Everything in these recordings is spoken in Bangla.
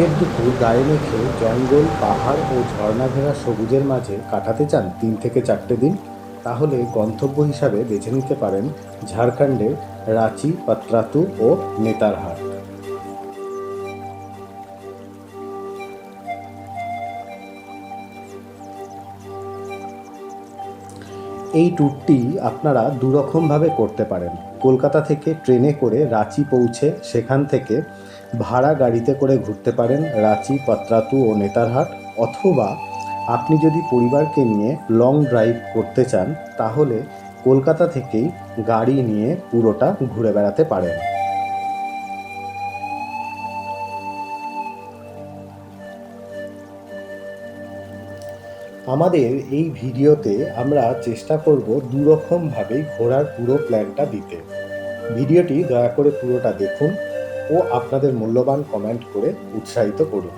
শীতের দুপুর গায়ে মেখে জঙ্গল, পাহাড় ও ঝর্ণা ঘেরা সবুজের মাঝে কাটাতে চান 3 থেকে 4 দিন? তাহলে গন্তব্য হিসাবে বেছে নিতে পারেন ঝাড়খণ্ডের রাঁচি, পাতরাতু ও নেতারহাট। এই ট্যুরটি আপনারা দুরকমভাবে করতে পারেন। কলকাতা থেকে ট্রেনে করে রাঁচি পৌঁছে সেখান থেকে ভাড়া গাড়িতে করে ঘুরতে পারেন রাঁচি, পাতরাতু ও নেতারহাট। অথবা আপনি যদি পরিবারকে নিয়ে লং ড্রাইভ করতে চান তাহলে কলকাতা থেকেই গাড়ি নিয়ে পুরোটা ঘুরে বেড়াতে পারেন। আমাদের এই ভিডিওতে আমরা চেষ্টা করব দুরকমভাবেই ঘোরার পুরো প্ল্যানটা দিতে। ভিডিওটি দয়া করে পুরোটা দেখুন ও আপনাদের মূল্যবান কমেন্ট করে উৎসাহিত করুন।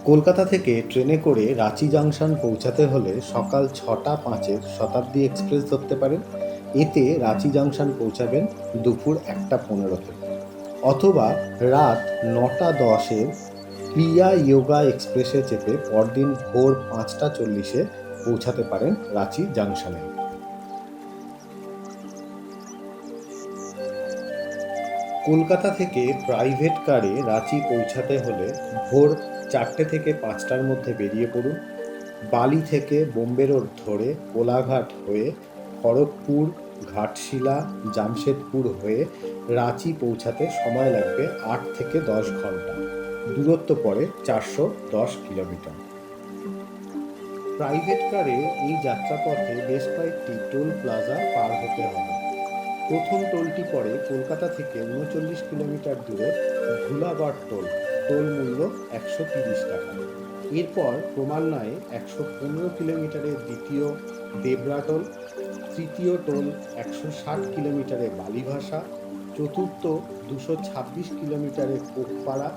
কলকাতা থেকে ট্রেনে করে রাঁচি জাংশন পৌঁছাতে হলে সকাল 6টা 5-এর শতাব্দী এক্সপ্রেস ধরতে পারেন। এতে রাঁচি জাংশন পৌঁছাবেন দুপুর 1টা 15-তে। অথবা রাত 9টা 10-এর প্রিয়া যোগা এক্সপ্রেসে চেপে পরদিন ভোর 5টা 40-এ পৌঁছাতে পারেন রাঁচি জাংশনে। কলকাতা থেকে প্রাইভেট কারে রাঁচি পৌঁছাতে হলে ভোর 4টে থেকে 5টার মধ্যে বেরিয়ে পড়ুন। বালি থেকে বোম্বে রোড ধরে কোলাঘাট হয়ে খড়গপুর, ঘাটশিলা, জামশেদপুর হয়ে রাঁচি পৌঁছাতে সময় লাগবে 8 থেকে 10 ঘন্টা। দূরত্ব পড়ে 410 কিলোমিটার। প্রাইভেট কারে এই যাত্রাপথে বেশ কয়েকটি টোল প্লাজা পার হতে হবে। প্রথম টোলটি পড়ে কলকাতা থেকে 39 কিলোমিটার দূরে ধুলাগড় টোল। টোল মূল্য 130 টাকা। এরপর ক্রমান্বয়ে 115 কিলোমিটারের দ্বিতীয় দেবরা টোল, তৃতীয় টোল 160 কিলোমিটারে বালিভাষা, চতুর্থ 226 কিলোমিটারে পোকপাড়া,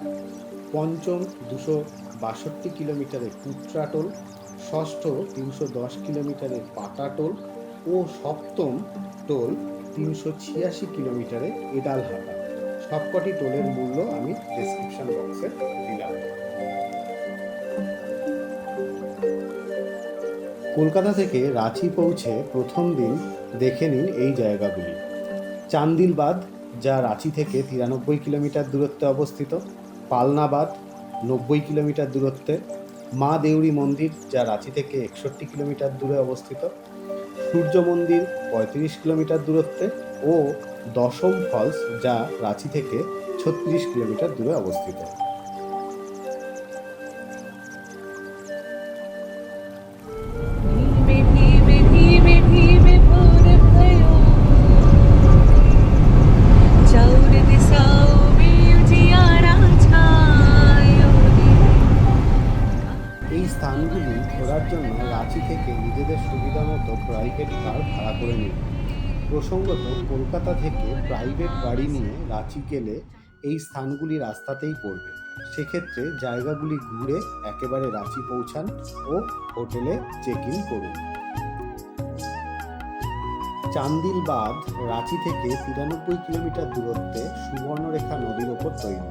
পঞ্চম 262 কিলোমিটারে কুটরা টোল, ষষ্ঠ 310 কিলোমিটারে পাটা টোল ও সপ্তম টোল 386 কিলোমিটারে এদালহাটা। সবকটি টোলের মূল্য আমি ডেসক্রিপশন বক্সে দিলাম। কলকাতা থেকে রাঁচি পৌঁছে প্রথম দিন দেখে নিন এই জায়গাগুলি। চান্দিল বাঁধ, যা রাঁচি থেকে 93 কিলোমিটার দূরত্বে অবস্থিত। পালনা বাঁধ 90 কিলোমিটার দূরত্বে। মা দেউরি মন্দির, যা রাঁচি থেকে 61 কিলোমিটার দূরে অবস্থিত। সূর্য মন্দির 35 কিলোমিটার দূরত্বে ও দশম ফলস, যা রাঁচি থেকে 36 কিলোমিটার দূরে অবস্থিত। এই স্থানগুলি ঘোরার জন্য রাঁচি থেকে নিজেদের সুবিধা মতো প্রাইভেট কার ভাড়া করে নিন। প্রসঙ্গত, কলকাতা থেকে প্রাইভেট গাড়ি নিয়ে রাঁচি গেলে এই স্থানগুলি রাস্তাতেই পড়বে। সেক্ষেত্রে জায়গাগুলি ঘুরে একেবারে রাঁচি পৌঁছান ও হোটেলে চেক ইন করুন। চান্দিল বাঁধ রাঁচি থেকে 93 কিলোমিটার দূরত্বে সুবর্ণরেখা নদীর ওপর তৈরি।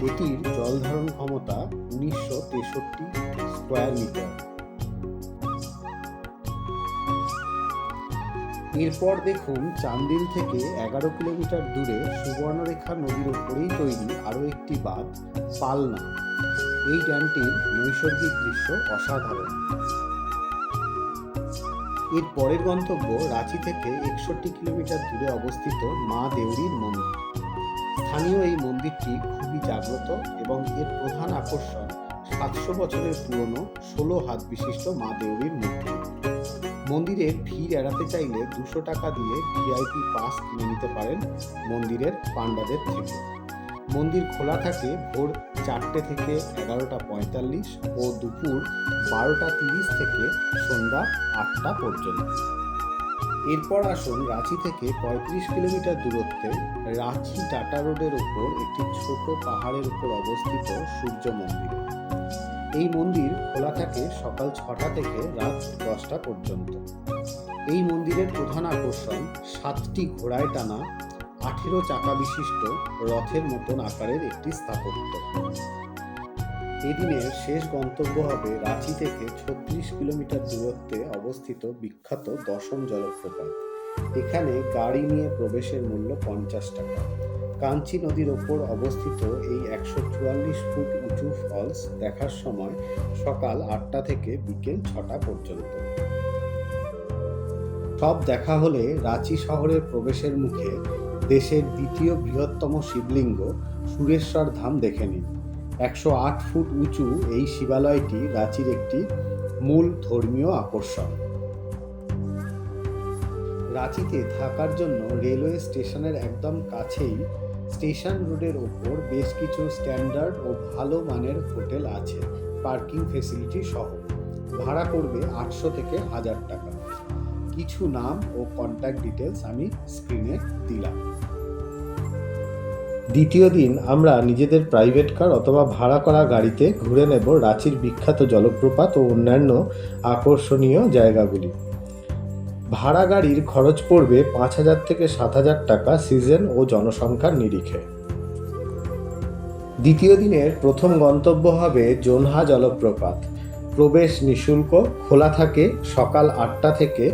এটির জল ধারণ ক্ষমতা 1963 স্কোয়ার মিটার। এরপর দেখুন চান্দিল থেকে 11 কিলোমিটার দূরে সুবর্ণরেখা নদীর ওপরেই তৈরি আরও একটি বাঁধ, পালনা। এই ড্যামটির নৈসর্গিক দৃশ্য অসাধারণ। এর পরের গন্তব্য রাঁচি থেকে 61 কিলোমিটার দূরে অবস্থিত মা দেউরির মন্দির। স্থানীয় এই মন্দিরটি খুবই জাগ্রত এবং এর প্রধান আকর্ষণ 700 বছরের পুরনো 16 হাত বিশিষ্ট মা দেউরির মূর্তি। মন্দিরের ভিড় এড়াতে চাইলে 200 টাকা দিয়ে ভিআইপি পাস কিনে নিতে পারেন মন্দিরের পাণ্ডাদের থেকে। মন্দির খোলা থাকে ভোর 4টে থেকে 11টা 45 ও দুপুর 12টা 30 থেকে সন্ধ্যা 8টা পর্যন্ত। এরপর আসুন রাঁচি থেকে 35 কিলোমিটার দূরত্বে রাঁচি টাটা রোডের ওপর একটি ছোট পাহাড়ের উপর অবস্থিত সূর্য মন্দির। এই মন্দির খোলা থাকে সকাল 6টা থেকে রাত 10টা পর্যন্ত। এই মন্দিরের প্রধান আকর্ষণ 7টি ঘোড়ায় টানা 18 চাকা বিশিষ্ট রথের মতন আকারের একটি স্থাপত্য। এদিনের শেষ গন্তব্য হবে রাঁচি থেকে 36 কিলোমিটার দূরত্বে অবস্থিত বিখ্যাত দশম জলপ্রপাত। এখানে গাড়ি নিয়ে প্রবেশের মূল্য 50 টাকা। কাঞ্চি নদীর ওপর অবস্থিত এই 144 ফুট উঁচু ফলস দেখার সময় সকাল 8টা থেকে বিকেল 6টা পর্যন্ত। সব দেখা হলে রাঁচি শহরের প্রবেশের মুখে দেশের দ্বিতীয় বৃহত্তম শিবলিঙ্গ সুরেশ্বর ধাম দেখে নিন। 108 ফুট উঁচু এই শিবালয়টি রাঁচির একটি মূল ধর্মীয় আকর্ষণ। রাঁচিতে থাকার জন্য রেলওয়ে স্টেশনের একদম কাছেই স্টেশন রোডের ওপর বেশ কিছু স্ট্যান্ডার্ড ও ভালো মানের হোটেল আছে, পার্কিং ফেসিলিটি সহ। ভাড়া পড়বে 800 থেকে 1000 টাকা। কিছু নাম ও কন্ট্যাক্ট ডিটেলস আমি স্ক্রিনে দিলাম। দ্বিতীয় দিন আমরা নিজেদের প্রাইভেট কার অথবা ভাড়া করা গাড়িতে ঘুরে নেব রাঁচির বিখ্যাত জলপ্রপাত ও অন্যান্য আকর্ষণীয় জায়গাগুলি। ভাড়া গাড়ির খরচ পড়বে 5000 থেকে 7000 টাকা সিজন ও জনসংখ্যার নিরিখে। দ্বিতীয় দিনের প্রথম গন্তব্য হবে জোনহা জলপ্রপাত। প্রবেশ নিঃশুল্ক, খোলা থাকে সকাল 8টা থেকে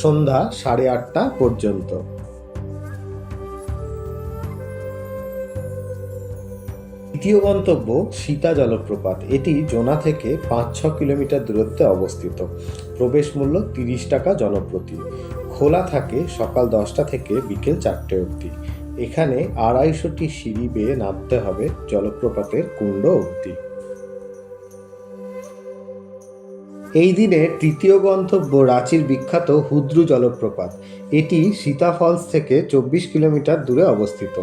সন্ধ্যা 8:30 পর্যন্ত। দ্বিতীয় গন্তব্য সীতা জলপ্রপাত। এটি জোনা থেকে 5-6 কিলোমিটার দূরত্বে অবস্থিত। প্রবেশ মূল্য 30 টাকা জনপ্রতি। খোলা থাকে সকাল 10টা থেকে বিকেল 4টে অবধি। এখানে 250টি সিঁড়ি বেয়ে নামতে হবে জলপ্রপাতের কুণ্ড অবধি। এই দিনের তৃতীয় গন্তব্য রাঁচির বিখ্যাত হুদ্রু জলপ্রপাত। এটি সীতা ফলস থেকে 24 কিলোমিটার দূরে অবস্থিত।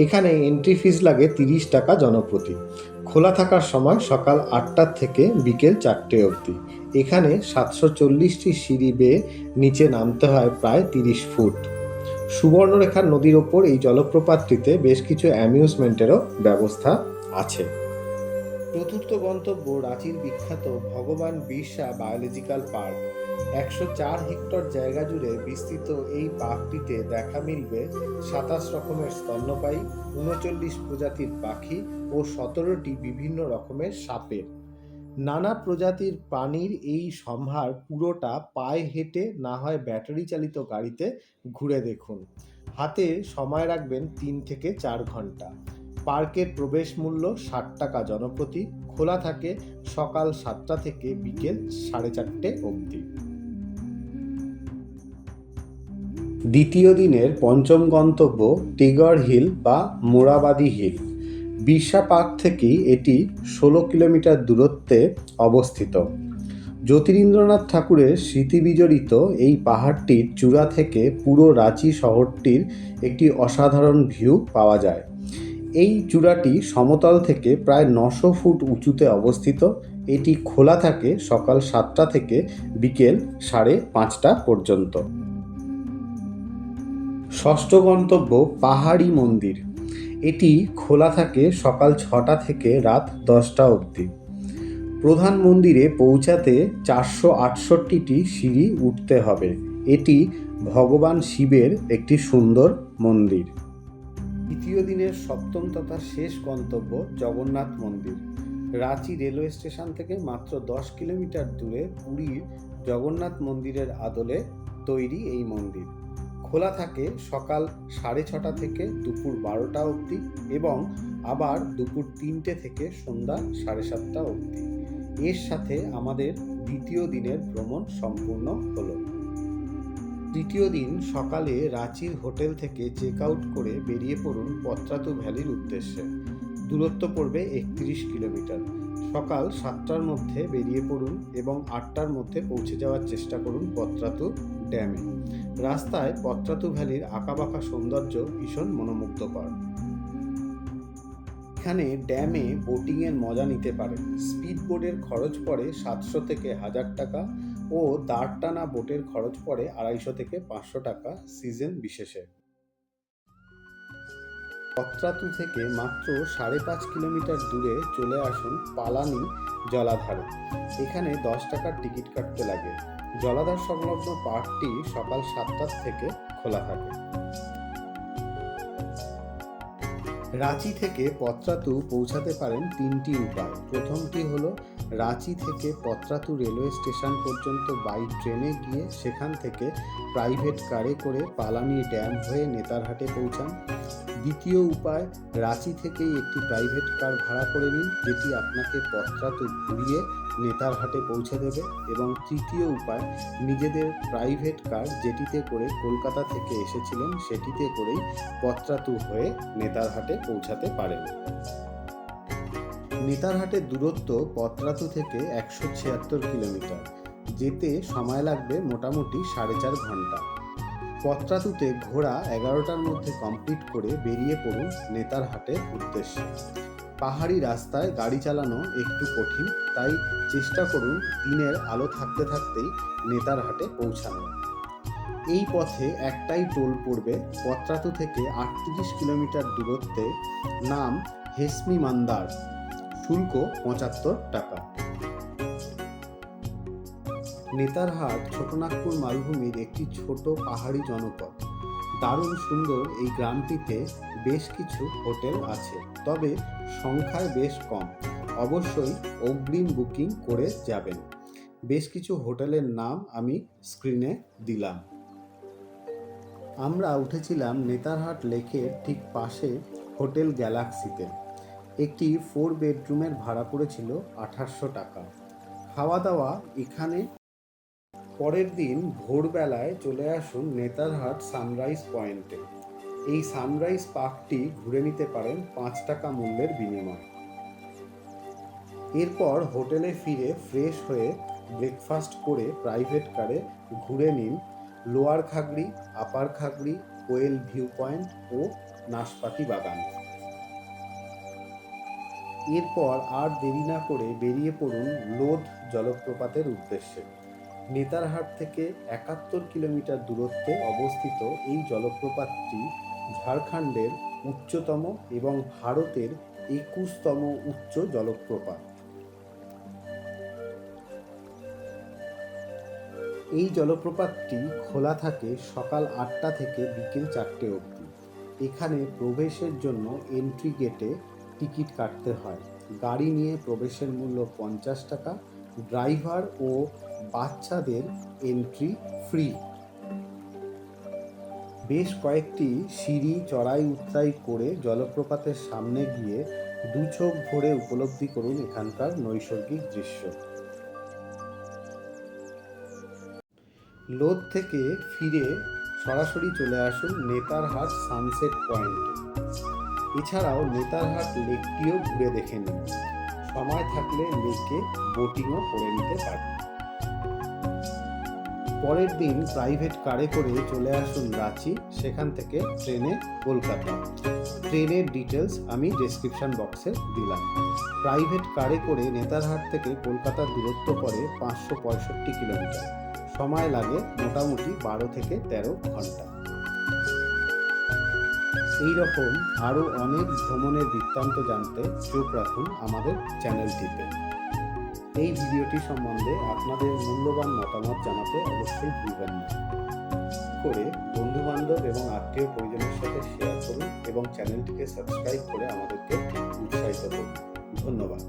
এখানে এন্ট্রি ফিস লাগে 30 টাকা জনপ্রতি। খোলা থাকার সময় সকাল 8টা থেকে বিকেল 4টে অবধি। এখানে 740টি সিঁড়ি বেয়ে নিচে নামতে হয় প্রায় 30 ফুট। সুবর্ণরেখা নদীর ওপর এই জলপ্রপাতটিতে বেশ কিছু অ্যামিউজমেন্টেরও ব্যবস্থা আছে। চতুর্থ গন্তব্য রাঁচির বিখ্যাত ভগবান বিরসা বায়োলজিক্যাল পার্ক। 104 হেক্টর জায়গা জুড়ে বিস্তৃত এই পার্কটিতে দেখা মিলবে 27 রকমের স্তন্যপায়ী, 39 প্রজাতির পাখি ও 17টি বিভিন্ন রকমের সাপের। নানা প্রজাতির প্রাণীর এই সম্ভার পুরোটা পায়ে হেঁটে না হয় ব্যাটারি চালিত গাড়িতে ঘুরে দেখুন। হাতে সময় রাখবেন 3 থেকে 4 ঘন্টা। পার্কের প্রবেশ মূল্য 60 টাকা জনপ্রতি। খোলা থাকে সকাল 7টা থেকে বিকেল 4:30 অবধি। দ্বিতীয় দিনের পঞ্চম গন্তব্য টিগর হিল বা মোরাবাদী হিল। বিরসা পার্ক থেকেই এটি 16 কিলোমিটার দূরত্বে অবস্থিত। জ্যোতিরিন্দ্রনাথ ঠাকুরের স্মৃতি বিজড়িত এই পাহাড়টির চূড়া থেকে পুরো রাঁচি শহরটির একটি অসাধারণ ভিউ পাওয়া যায়। এই চূড়াটি সমতল থেকে প্রায় 900 ফুট উঁচুতে অবস্থিত। এটি খোলা থাকে সকাল 7টা থেকে বিকেল 5:30 পর্যন্ত। ষষ্ঠ গন্তব্য পাহাড়ি মন্দির। এটি খোলা থাকে সকাল 6টা থেকে রাত 10টা অবধি। প্রধান মন্দিরে পৌঁছাতে 468টি সিঁড়ি উঠতে হবে। এটি ভগবান শিবের একটি সুন্দর মন্দির। তৃতীয় দিনের সপ্তম তথা শেষ গন্তব্য জগন্নাথ মন্দির। রাঁচি রেলওয়ে স্টেশন থেকে মাত্র 10 কিলোমিটার দূরে পুরীর জগন্নাথ মন্দিরের আদলে তৈরি এই মন্দির। খোলা থাকে সকাল 6:30 থেকে দুপুর 12টা অবধি এবং আবার দুপুর 3টে থেকে সন্ধ্যা 7:30 অবধি। এর সাথে আমাদের দ্বিতীয় দিনের ভ্রমণ সম্পূর্ণ হলো। তৃতীয় দিন সকালে রাঁচির হোটেল থেকে চেক আউট করে বেরিয়ে পড়ুন পত্রাতু ভ্যালির উদ্দেশ্যে। দূরত্ব পড়বে 31 কিলোমিটার। সকাল 7টার মধ্যে বেরিয়ে পড়ুন এবং 8টার মধ্যে পৌঁছে যাওয়ার চেষ্টা করুন পত্রাতু ড্যামে। রাস্তায় পত্রাতু ভ্যালির আঁকাবাঁকা সৌন্দর্য ভীষণ মনোমুগ্ধকর। এখানে ড্যামে বোটিংয়ের মজা নিতে পারেন। স্পিড বোটের খরচ পড়ে 700 থেকে 1000 টাকা ও দাঁড় টানা বোটের খরচ পড়ে 250 থেকে 500 টাকা সিজন বিশেষে। পত্রাতু থেকে মাত্র 5.5 কিলোমিটার দূরে চলে আসুন পালানি জলাধারে। এখানে 10 টাকার টিকিট কাটতে লাগে। জলাধার সংলগ্ন পার্কটি সকাল 7টা থেকে খোলা থাকে। রাঁচি থেকে পত্রাতু পৌঁছাতে পারেন তিনটি উপায়। প্রথমটি হলো রাঁচি থেকে পত্রাতু রেলওয়ে স্টেশন পর্যন্ত বাই ট্রেনে গিয়ে সেখান থেকে প্রাইভেট কারে করে পালানি ড্যাম হয়ে নেতারহাটে পৌঁছান। দ্বিতীয় উপায়, রাঁচি থেকেই একটি প্রাইভেট কার ভাড়া করে নিন, যেটি আপনাকে পত্রাতু ঘুরিয়ে নেতারহাটে পৌঁছে দেবে। এবং তৃতীয় উপায়, নিজেদের প্রাইভেট কার যেটিতে করে কলকাতা থেকে এসেছিলেন সেটিতে করেই পত্রাতু হয়ে নেতারহাটে পৌঁছাতে পারেন। নেতারহাটের দূরত্ব পত্রাতু থেকে 176 কিলোমিটার। যেতে সময় লাগবে মোটামুটি 4.5 ঘন্টা। পত্রাতুতে ঘোরা 11টার মধ্যে কমপ্লিট করে বেরিয়ে পড়ুন নেতারহাটের উদ্দেশ্যে। পাহাড়ি রাস্তায় গাড়ি চালানো একটু কঠিন, তাই চেষ্টা করুন দিনের আলো থাকতে থাকতেই নেতারহাটে পৌঁছানো। এই পথে একটাই টোল পড়বে পত্রাতু থেকে 38 কিলোমিটার দূরত্বে, নাম হেসমি মান্দার, শুল্ক 75 টাকা। নেতারহাট ছোটনাগপুর মালভূমির একটি ছোট পাহাড়ি জনপদ। দারুণ সুন্দর এই গ্রামটিতে বেশ কিছু হোটেল আছে, তবে সংখ্যায় বেশ কম। অবশ্যই অগ্রিম বুকিং করে যাবেন। বেশ কিছু হোটেলের নাম আমি স্ক্রিনে দিলাম। আমরা উঠেছিলাম নেতারহাট লেকের ঠিক পাশে হোটেল গ্যালাক্সিতে। একটি 4 বেডরুমের ভাড়া পড়েছিল 2800 টাকা। খাওয়া দাওয়া এখানে। পরের দিন ভোরবেলায় চলে আসুন নেতারহাট সানরাইজ পয়েন্টে। এই সানরাইজ পার্কটি ঘুরে নিতে পারেন 5 টাকা মূল্যের বিনিময়ে। এরপর হোটেলে ফিরে ফ্রেশ হয়ে ব্রেকফাস্ট করে প্রাইভেট কারে ঘুরে নিন লোয়ার খাগড়ি, আপার খাগড়ি, কোয়েল ভিউ পয়েন্ট ও নাশপাতি বাগান। এরপর আর দেরি না করে বেরিয়ে পড়ুন লোধ জলপ্রপাতের উদ্দেশ্যে। নেতারহাট থেকে 71 কিলোমিটার দূরত্বে অবস্থিত এই জলপ্রপাতটি ঝাড়খণ্ডের উচ্চতম এবং ভারতের 21তম উচ্চ জলপ্রপাত। এই জলপ্রপাতটি খোলা থাকে সকাল 8টা থেকে বিকেল 4টে অবধি। এখানে প্রবেশের জন্য এন্ট্রি গেটে টিকিট কাটতে হয়। গাড়ি নিয়ে প্রবেশের মূল্য 50 টাকা। ড্রাইভার ও বাচ্চাদের এন্ট্রি ফ্রি। বেশ কয়েকটি সিঁড়ি চড়াই উতরাই করে জলপ্রপাতের সামনে গিয়ে দু চোখ ভরে উপলব্ধি করুন এখানকার নৈসর্গিক দৃশ্য। লোধ থেকে ফিরে সরাসরি চলে আসুন নেতারহাট সানসেট পয়েন্টে। এছাড়াও নেতারহাট লেকটিও ঘুরে দেখে নিন। সময় থাকলে লেকে বোটিংও করে নিতে পারেন। পরের দিন প্রাইভেট কারে করে চলে আসুন রাঁচি, সেখান থেকে ট্রেনে কলকাতা। ট্রেনের ডিটেলস আমি ডেসক্রিপশন বক্সে দিলাম। প্রাইভেট কারে করে নেতারহাট থেকে কলকাতার দূরত্ব পড়ে 565 কিলোমিটার। সময় লাগে মোটামুটি 12 থেকে 13 ঘন্টা। এই রকম আরও অনেক ভ্রমণের বৃত্তান্ত জানতে চোখ রাখুন আমাদের চ্যানেলটিতে। এই ভিডিওটি সম্বন্ধে আপনাদের মূল্যবান মতামত জানাতে অবশ্যই ভুলবেন না। করে বন্ধুবান্ধব এবং আত্মীয় পরিজনের সাথে শেয়ার করুন এবং চ্যানেলটিকে সাবস্ক্রাইব করে আমাদেরকে উৎসাহিত করুন। ধন্যবাদ।